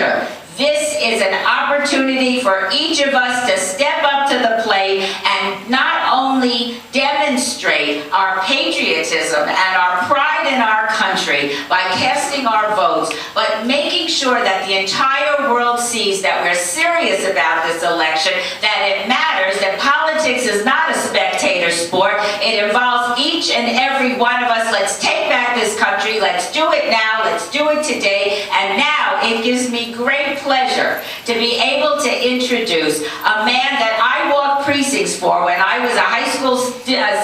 leader. This is an opportunity for each of us to step up to the plate and not only demonstrate our patriotism and our pride in our country by casting our votes, but making sure that the entire world sees that we're serious about this election, that it matters, that politics is not a spectator sport. It involves each and every one of us. Let's take back this country. Let's do it now. Let's do it today. And now it gives me great pleasure to be able to introduce a man that I walked precincts for when I was a high school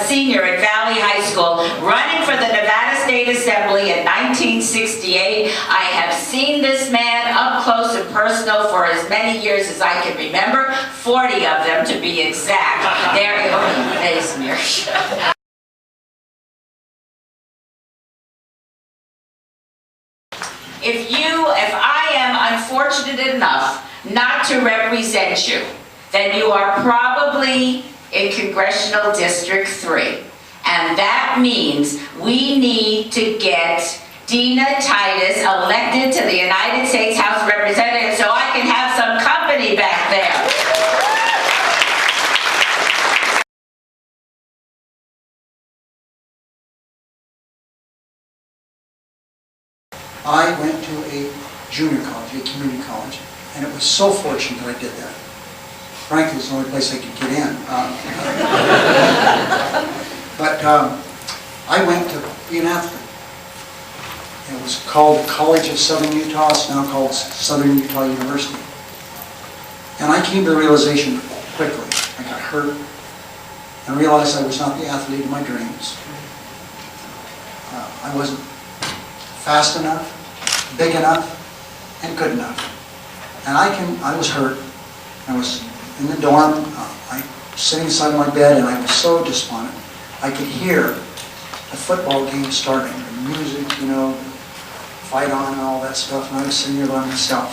senior at Valley High School, running for the Nevada State Assembly in 1968. I have seen this man up close and personal for as many years as I can remember, 40 of them to be exact. There you go. If I am unfortunate enough not to represent you, then you are probably in Congressional District 3. And that means we need to get Dina Titus elected to the United States House of Representatives so I can have some company back there. I went to a junior college, a community college, and it was so fortunate that I did that. Frankly, it's the only place I could get in. But I went to be an athlete. It was called College of Southern Utah. It's now called Southern Utah University. And I came to the realization quickly. I got hurt and realized I was not the athlete of my dreams. I wasn't fast enough, big enough, and good enough. And I was hurt. I was in the dorm, I was sitting inside my bed, and I was so despondent. I could hear the football game starting, the music, you know, fight on and all that stuff, and I was sitting here by myself.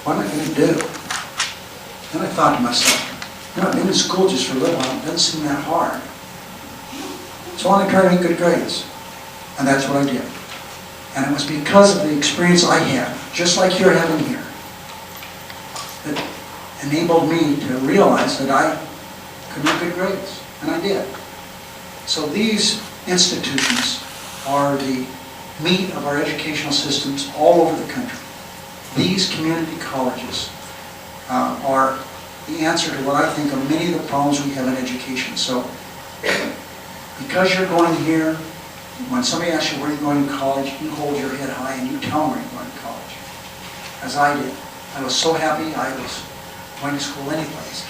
What am I going to do? Then I thought to myself, you know, I've been in school just for a little while, it doesn't seem that hard. So I tried to make good grades. And that's what I did. And it was because of the experience I had, just like you're having here, that enabled me to realize that I could make good grades. And I did. So these institutions are the meat of our educational systems all over the country. These community colleges are the answer to what I think are many of the problems we have in education. So because you're going here, when somebody asks you where you're going to college, you hold your head high and you tell them where you're going to college. As I did. I was so happy I was going to school anyplace.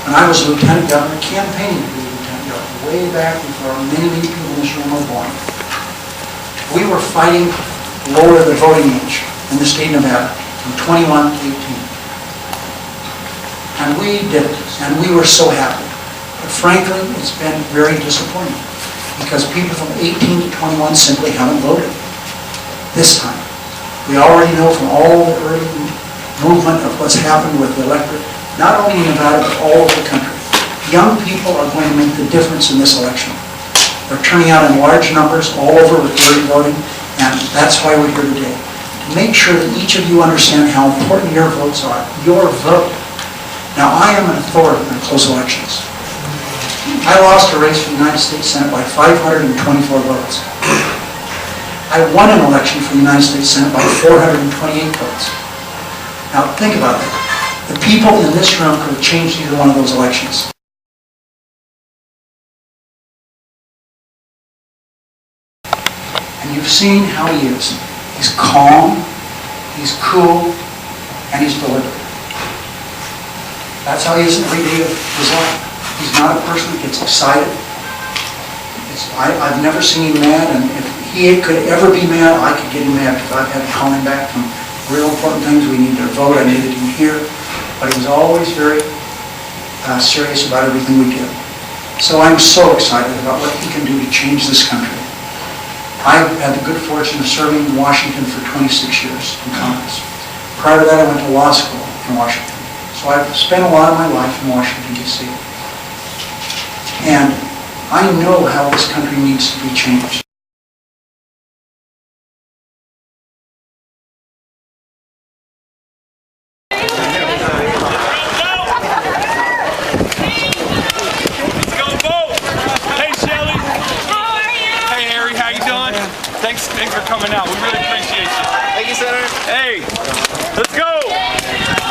When I was lieutenant governor, campaigning to be lieutenant governor, way back before many people in this room were born, we were fighting to lower the voting age in the state of Nevada from 21 to 18. And we did it, and we were so happy. But frankly, it's been very disappointing because people from 18 to 21 simply haven't voted this time. We already know from all the early movement of what's happened with the electorate, not only in Nevada, but all over the country. Young people are going to make the difference in this election. They're turning out in large numbers all over with early voting, and that's why we're here today. To make sure that each of you understand how important your votes are, your vote. Now, I am an authority on close elections. I lost a race for the United States Senate by 524 votes. I won an election for the United States Senate by 428 votes. Now, think about that. The people in this room could have changed either one of those elections. And you've seen how he is. He's calm, he's cool, and he's deliberate. That's how he is every day of his life. He's not a person that gets excited. I've never seen him mad, and if he could ever be mad, I could get him mad because I've had to call him back from real important things. We needed to vote, I needed him here. But he was always very serious about everything we did. So I'm so excited about what he can do to change this country. I've had the good fortune of serving in Washington for 26 years in Congress. Prior to that, I went to law school in Washington. So I've spent a lot of my life in Washington, D.C. And I know how this country needs to be changed. Thanks for coming out. We really appreciate you. Thank you, Senator. Hey, let's go.